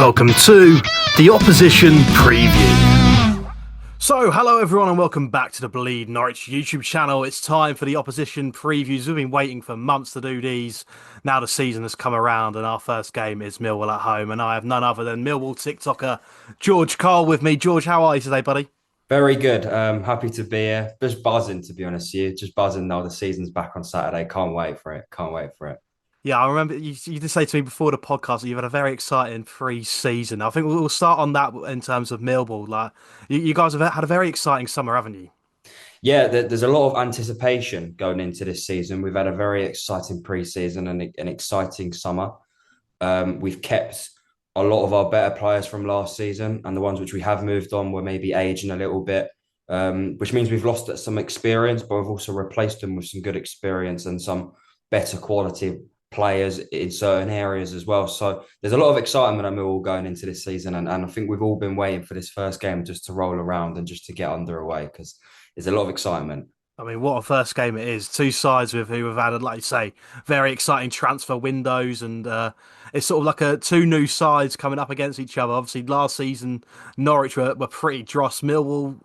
welcome to the Opposition Preview. So, hello everyone and welcome back to the Bleed Norwich YouTube channel. It's time for the Opposition Previews. We've been waiting for months to do these. Now the season has come around and our first game is Millwall at home, and I have none other than Millwall TikToker George Cole with me. George, how are you today, buddy? Very good. Happy to be here. Just buzzing, to be honest with you. Just buzzing now. The season's back on Saturday. Can't wait for it. Can't wait for it. Yeah, I remember you did say to me before the podcast that you've had a very exciting pre-season. I think we'll start on that in terms of Millwall. Like, you guys have had a very exciting summer, haven't you? Yeah, there's a lot of anticipation going into this season. We've had a very exciting pre-season and an exciting summer. We've kept a lot of our better players from last season, and the ones which we have moved on were maybe aging a little bit, which means we've lost some experience, but we've also replaced them with some good experience and some better quality players in certain areas as well. So there's a lot of excitement at Millwall going into this season, and I think we've all been waiting for this first game just to roll around and just to get underway because there's a lot of excitement. I mean, what a first game it is. Two sides with who have had, like you say, very exciting transfer windows, and it's sort of like two new sides coming up against each other. Obviously, last season Norwich were pretty dross. Millwall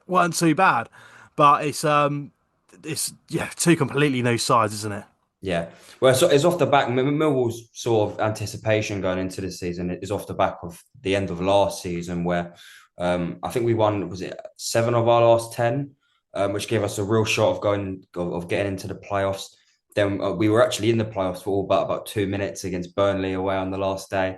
weren't too bad, but it's yeah, two completely new sides, isn't it? Yeah, well, so it's off the back. Millwall's sort of anticipation going into this season is off the back of the end of last season, where I think we won, was it 7 of our last 10, which gave us a real shot of getting into the playoffs. Then we were actually in the playoffs for all but about 2 minutes against Burnley away on the last day,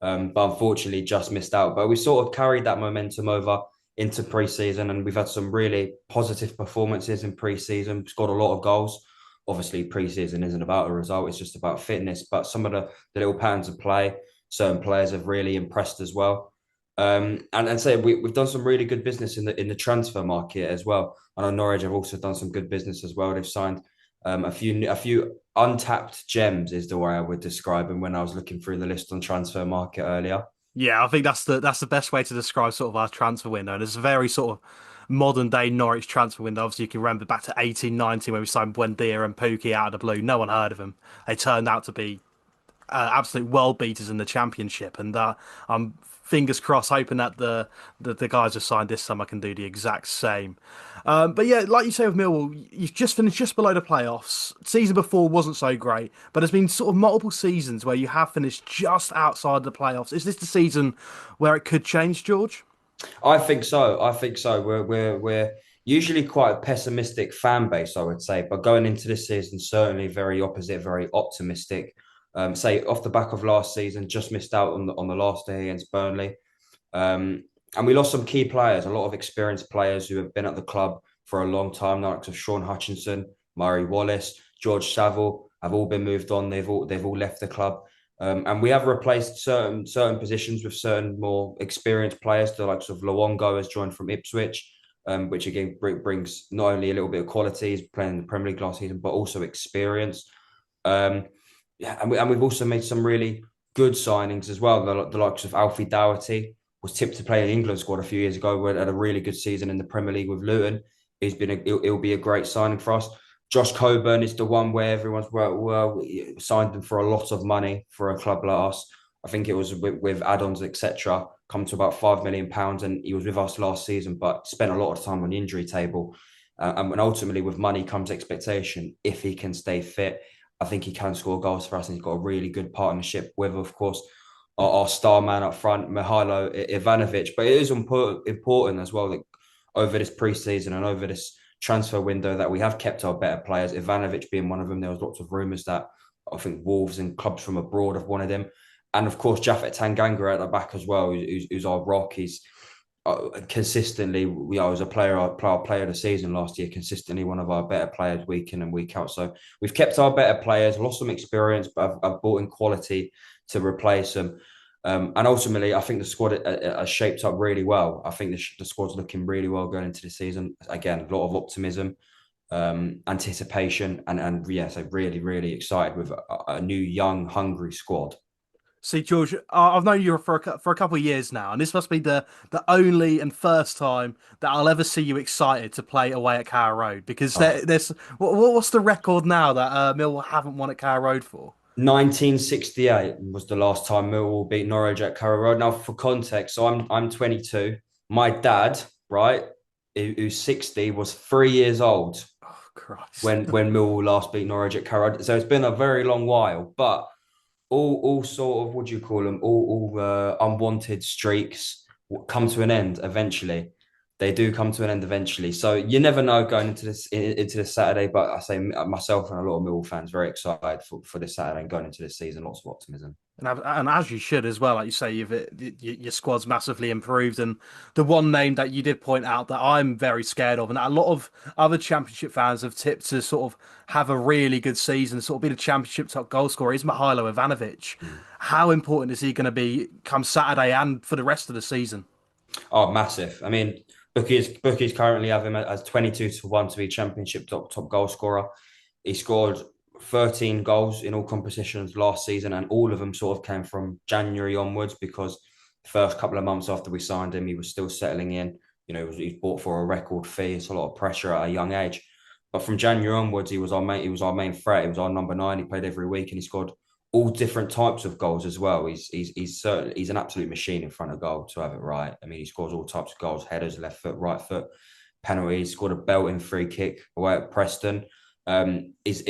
but unfortunately just missed out. But we sort of carried that momentum over into pre-season, and we've had some really positive performances in pre-season. Scored a lot of goals. Obviously, pre-season isn't about a result; it's just about fitness. But some of the little patterns of play, certain players have really impressed as well. And say we've done some really good business in the transfer market as well. I know Norwich have also done some good business as well. They've signed a few untapped gems is the way I would describe them when I was looking through the list on transfer market earlier. Yeah, I think that's the best way to describe sort of our transfer window. And it's a very sort of modern day Norwich transfer window. Obviously, you can remember back to 1819 when we signed Buendia and Pookie out of the blue. No one heard of them. They turned out to be absolute world beaters in the championship, and I'm fingers crossed, hoping that the guys who signed this summer can do the exact same. But yeah, like you say with Millwall, you've just finished just below the playoffs. Season before wasn't so great, but there's been sort of multiple seasons where you have finished just outside the playoffs. Is this the season where it could change, George? I think so. I think so. We're usually quite a pessimistic fan base, I would say, but going into this season, certainly very opposite, very optimistic. Say off the back of last season, just missed out on the last day against Burnley, and we lost some key players, a lot of experienced players who have been at the club for a long time, like Sean Hutchinson, Murray Wallace, George Saville, have all been moved on. They've all left the club. And we have replaced certain positions with certain more experienced players. The likes of Luongo has joined from Ipswich, which again brings not only a little bit of quality, he's playing in the Premier League last season, but also experience. Um, yeah, and we've also made some really good signings as well. The likes of Alfie Doherty was tipped to play in the England squad a few years ago. We had a really good season in the Premier League with Luton. It'll be a great signing for us. Josh Coburn is the one where everyone's well, we signed him for a lot of money for a club like us. I think it was with add-ons, etc., come to about £5 million, and he was with us last season, but spent a lot of time on the injury table. And ultimately, with money comes expectation. If he can stay fit, I think he can score goals for us, and he's got a really good partnership with, of course, our star man up front, Mihailo Ivanovic. But it is important as well that over this preseason and over this transfer window that we have kept our better players, Ivanovic being one of them. There was lots of rumours that I think Wolves and clubs from abroad have wanted him. And of course, Japhet Tanganga at the back as well, who's our rock. He's consistently, as a player of the season last year, consistently one of our better players week in and week out. So we've kept our better players, lost some experience, but I've brought in quality to replace them. And ultimately, I think the squad has shaped up really well. I think the squad's looking really well going into the season. Again, a lot of optimism, anticipation, and yes, I'm really, really excited with a new, young, hungry squad. See, George, I've known you for a couple of years now, and this must be the only and first time that I'll ever see you excited to play away at Carrow Road. Because Oh, there's what's the record now that Millwall haven't won at Carrow Road for? 1968 was the last time Millwall beat Norwich at Carrow Road. Now, for context, so I'm 22. My dad, right, who's 60, was 3 years old Oh, Christ. when Millwall last beat Norwich at Carrow Road. So it's been a very long while. But all sort of, what do you call them? All unwanted streaks come to an end eventually. They do come to an end eventually. So you never know going into this Saturday. But I say myself and a lot of Millwall fans very excited for this Saturday and going into this season. Lots of optimism. And as you should as well, like you say, your squad's massively improved. And the one name that you did point out that I'm very scared of, and that a lot of other Championship fans have tipped to sort of have a really good season, sort of be the Championship top goal scorer, is Mihailo Ivanovic. Mm. How important is he going to be come Saturday and for the rest of the season? Oh, massive. I mean, bookies currently have him as 22-1 to be Championship top goal scorer. He scored 13 goals in all competitions last season, and all of them sort of came from January onwards because the first couple of months after we signed him, he was still settling in. He was bought for a record fee. It's a lot of pressure at a young age. But from January onwards, he was our main. He was our main threat. He was our number nine. He played every week, and he scored all different types of goals as well. He's certainly he's an absolute machine in front of goal to have it right. I mean, he scores all types of goals: headers, left foot, right foot, penalties. Scored a belting free kick away at Preston. Is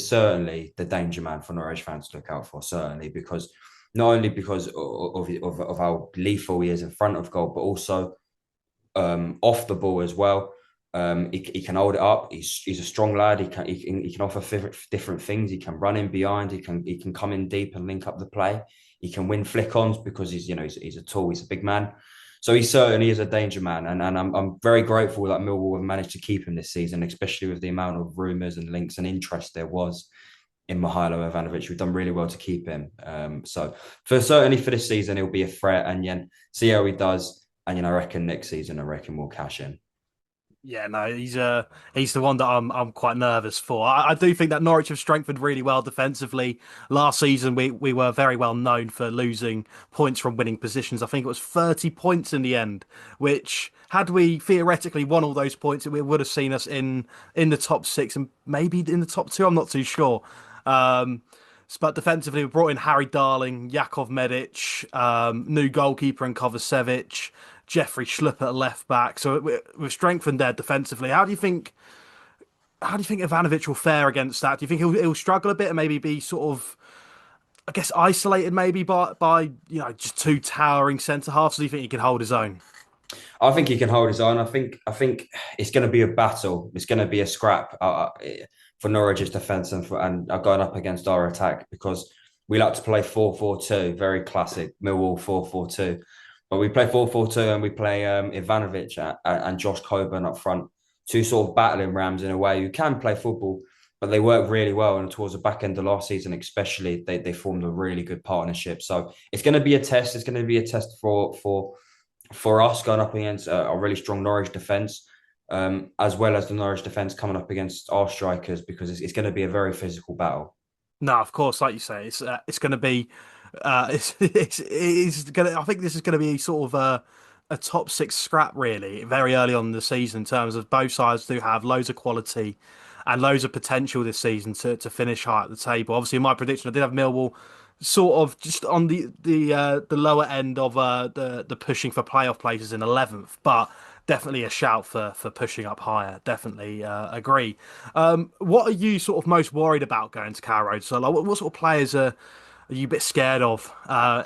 certainly the danger man for Norwich fans to look out for. Certainly because not only because of how lethal he is in front of goal, but also off the ball as well. He can hold it up. He's a strong lad. He can offer different things. He can run in behind. He can come in deep and link up the play. He can win flick-ons because he's a tall. He's a big man. So he certainly is a danger man, and I'm very grateful that Millwall have managed to keep him this season, especially with the amount of rumours and links and interest there was in Mihailo Ivanovic. We've done really well to keep him. So certainly for this season, he'll be a threat, and then see how he does. And I reckon next season, I reckon we'll cash in. Yeah, no, he's the one that I'm quite nervous for. I do think that Norwich have strengthened really well defensively. Last season, we were very well known for losing points from winning positions. I think it was 30 points in the end, which had we theoretically won all those points, it would have seen us in the top six and maybe in the top two. I'm not too sure. Um, but defensively, we brought in Harry Darling, Jakov Medic, new goalkeeper in Kovacevic, Jeffrey Schlupp at left back. So we've strengthened there defensively. How do you think Ivanovic will fare against that? Do you think he'll struggle a bit and maybe be sort of, I guess, isolated maybe by just two towering centre halves? Or do you think he can hold his own? I think he can hold his own. I think it's going to be a battle. It's going to be a scrap for Norwich's defence and going up against our attack because we like to play 4-4-2, very classic Millwall 4-4-2. But we play 4-4-2 and we play Ivanovic and Josh Coburn up front, two sort of battling rams in a way who can play football, but they work really well. And towards the back end of last season, especially, they formed a really good partnership. So it's going to be a test. It's going to be a test for us going up against a really strong Norwich defence, as well as the Norwich defence coming up against our strikers because it's going to be a very physical battle. No, of course, like you say, it's going to be it's going to. I think this is going to be sort of a top six scrap really very early on in the season in terms of both sides do have loads of quality and loads of potential this season to finish high at the table. Obviously, in my prediction, I did have Millwall sort of just on the lower end of the pushing for playoff places in 11th, but definitely a shout for pushing up higher. Definitely agree. What are you sort of most worried about going to Carrow Road? So, like, what sort of players are you a bit scared of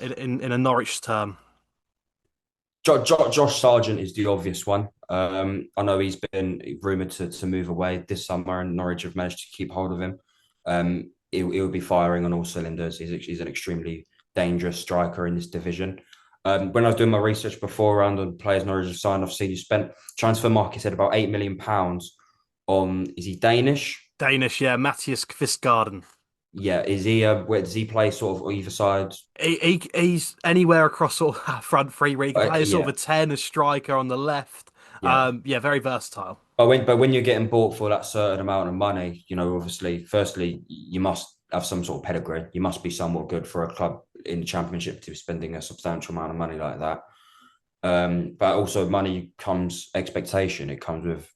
in a Norwich term? Josh Sargent is the obvious one. I know he's been rumoured to move away this summer, and Norwich have managed to keep hold of him. He'll be firing on all cylinders. He's an extremely dangerous striker in this division. When I was doing my research before around on players Norwich have signed, I've seen you spent transfer market said about £8 million on. Is he Danish? Danish, yeah, Matthias Kvistgaarden. Yeah, is he? Where does he play? Sort of either side? He's anywhere across sort of front three. Where he can play as sort Yeah, of a 10, a striker on the left. yeah. Yeah, very versatile. But when you're getting bought for that certain amount of money, obviously, firstly, you must have some sort of pedigree. You must be somewhat good for a club in the Championship to be spending a substantial amount of money like that. But also, money comes expectation. It comes with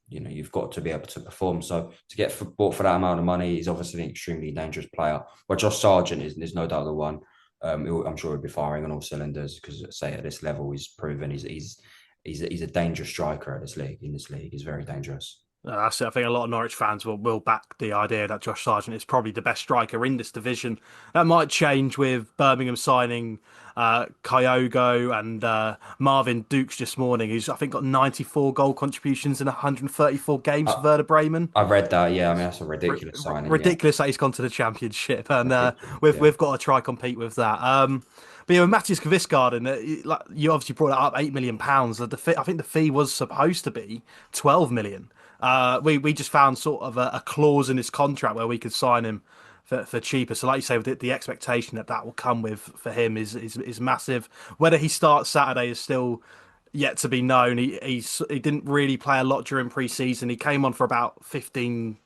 you've got to be able to perform. So to get bought for that amount of money, he's obviously an extremely dangerous player. But Josh Sargent is no doubt the one. I'm sure he'll be firing on all cylinders because, say, at this level, he's proven he's a dangerous striker at this league. In this league, he's very dangerous. That's it. I think a lot of Norwich fans will back the idea that Josh Sargent is probably the best striker in this division. That might change with Birmingham signing Kyogo and Marvin Dukes this morning, who's I think got 94 goal contributions in 134 games for I, Werder Bremen. I've read that. Yeah, I mean that's a ridiculous signing. Yeah, Ridiculous that he's gone to the Championship, and ridiculous. we've Yeah, we've got to try compete with that. But yeah, Matthias Kvistgaard, like you obviously brought it up, £8 million. I think the fee was supposed to be 12 million. We just found sort of a clause in his contract where we could sign him for cheaper. So, like you say, with the expectation that will come with for him is massive. Whether he starts Saturday is still yet to be known. He didn't really play a lot during pre-season. He came on for about 15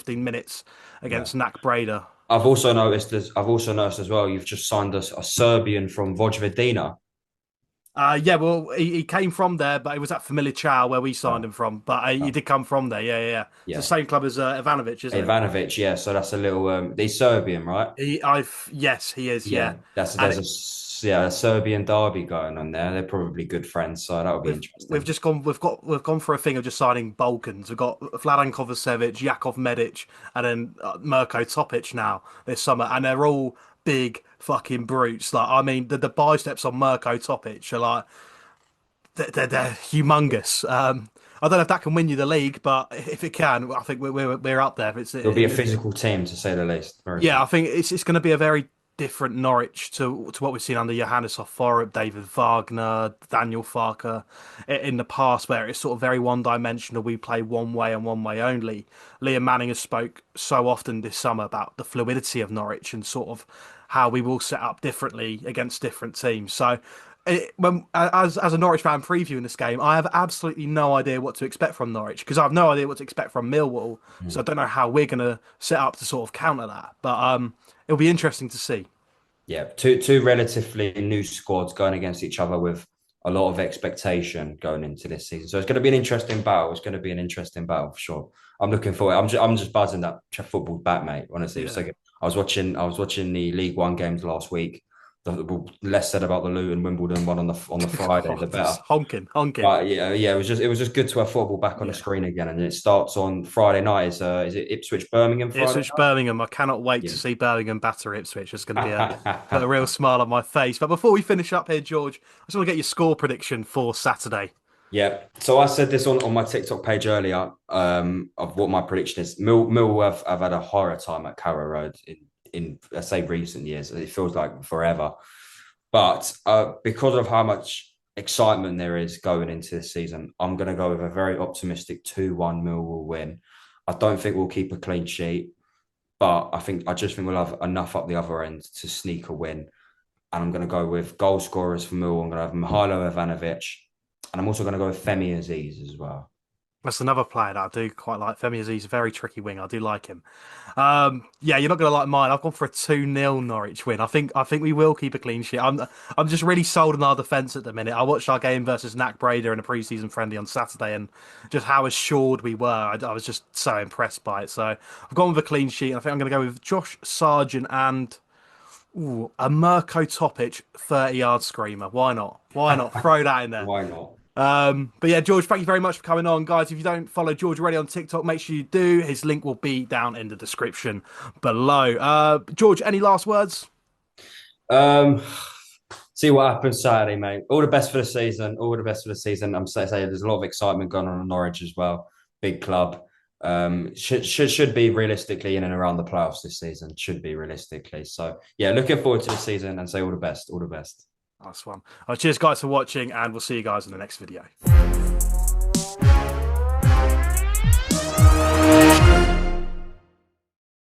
minutes yeah. against NAC Breda. I've also noticed as well. You've just signed a Serbian from Vojvodina. Yeah, well, he came from there, but it was at Familiar Chow where we signed Oh, him from. But he oh, did come from there. Yeah, yeah, yeah. It's the yeah, same club as Ivanovic, isn't it? Ivanovic. Yeah, so that's a little. He's Serbian, right? Yes, he is. Yeah, Yeah, that's and there's a Serbian derby going on there. They're probably good friends, so that'll be we've interesting. just gone. We've gone for a thing of just signing Balkans. We've got Vladan Kovacevic, Jakov Medic, and then Mirko Topic now this summer, and they're all big fucking brutes. Like, I mean, the biceps on Mirko Topic are like they're humongous. I don't know if that can win you the league, but if it can, I think we're up there. It's It'll be a physical team to say the least. Very Yeah, I physical. think it's going to be a very different Norwich to what we've seen under Johannes Forup, David Wagner, Daniel Farker in the past, where it's sort of very one-dimensional. We play one way and one way only. Liam Manning has spoke so often this summer about the fluidity of Norwich and sort of how we will set up differently against different teams. So. As a Norwich fan previewing this game, I have absolutely no idea what to expect from Norwich because I have no idea what to expect from Millwall. So I Mm. don't know how we're going to set up to sort of counter that. But it'll be interesting to see. Yeah, two relatively new squads going against each other with a lot of expectation going into this season. So it's going to be an interesting battle. It's going to be an interesting battle for sure. I'm looking forward. I'm just buzzing that football's back, mate. Honestly, it was so Yeah. good. I was watching the League One games last week. The less said about the Luton Wimbledon one on the Friday, Oh, the just better. honking, honking. But yeah, it was just good to have football back on the Yeah. screen again, and it starts on Friday night. Is it Ipswich Birmingham Friday Ipswich Birmingham. I cannot wait to night? see Birmingham batter Ipswich. It's going to be put a Yeah. real smile on my face. But before we finish up here, George, I just want to get your score prediction for Saturday. Yeah. So I said this on my TikTok page earlier, of what my prediction is. Mill have had a horror time at Carrow Road in I say recent years. It feels like forever. But because of how much excitement there is going into this season, I'm going to go with a very optimistic 2-1 Millwall win. I don't think we'll keep a clean sheet, but I just think we'll have enough up the other end to sneak a win. And I'm going to go with goal scorers for Millwall. I'm going to have Mihajlo Ivanovic, and I'm also going to go with Femi Aziz as well. That's another player that I do quite like. Femi Aziz, a very tricky wing. I do like him. Yeah, you're not going to like mine. I've gone for a 2-0 Norwich win. I think we will keep a clean sheet. I'm just really sold on our defence at the minute. I watched our game versus NAC Breda in a pre-season friendly on Saturday, and just how assured we were. I was just so impressed by it. So I've gone with a clean sheet. I think I'm going to go with Josh Sargent and a Mirko Topic 30-yard screamer. Why not? Why not? Throw that in there. Why not? But yeah, George, thank you very much for coming on, guys. If you don't follow George already on TikTok, make sure you do. His link will be down in the description below. George, any last words? Um, See what happens Saturday, mate. All the best for the season. All the best for the season. I'm saying there's a lot of excitement going on in Norwich as well. Big club. Should be realistically in and around the playoffs this season. Should be realistically. So yeah, looking forward to the season and say all the best. All the best. Nice one. Cheers, guys, for watching, and we'll see you guys in the next video.